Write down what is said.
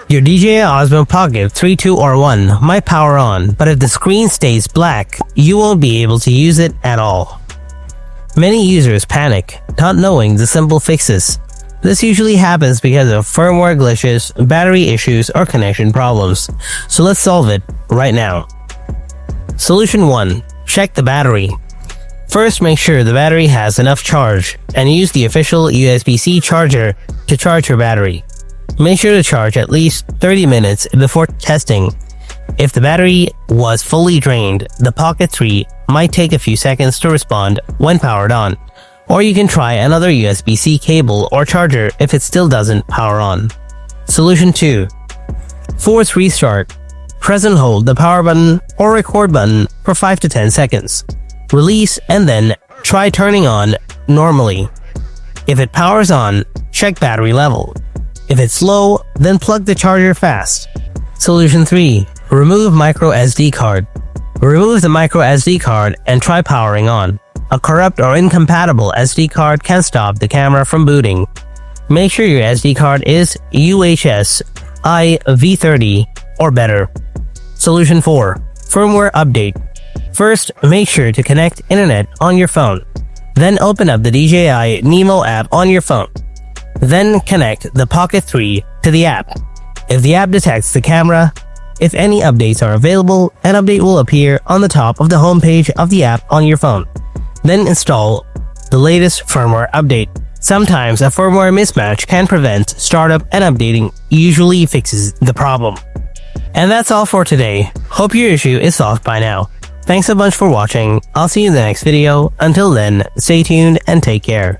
Your DJI Osmo Pocket 3, 2, or 1 might power on, but if the screen stays black, you won't be able to use it at all. Many users panic, not knowing the simple fixes. This usually happens because of firmware glitches, battery issues, or connection problems. So let's solve it right now. Solution 1. Check the battery. First, make sure the battery has enough charge, and use the official USB-C charger to charge your battery. Make sure to charge at least 30 minutes before testing. If the battery was fully drained, the Pocket 3 might take a few seconds to respond when powered on. Or you can try another USB-C cable or charger if it still doesn't power on. Solution 2. Force restart. Press and hold the power button or record button for 5 to 10 seconds. Release and then try turning on normally. If it powers on, check battery level. If it's low, then plug the charger fast. Solution 3. Remove micro SD card. Remove the micro SD card and try powering on. A corrupt or incompatible SD card can stop the camera from booting. Make sure your SD card is UHS IV30 or better. Solution 4. Firmware update. First, make sure to connect internet on your phone. Then open up the DJI Mimo app on your phone. Then connect the Pocket 3 to the app. If the app detects the camera, if any updates are available, an update will appear on the top of the home page of the app on your phone. Then install the latest firmware update. Sometimes a firmware mismatch can prevent startup, and updating usually fixes the problem. And that's all for today. Hope your issue is solved by now. Thanks a bunch for watching. I'll see you in the next video. Until then, stay tuned and take care.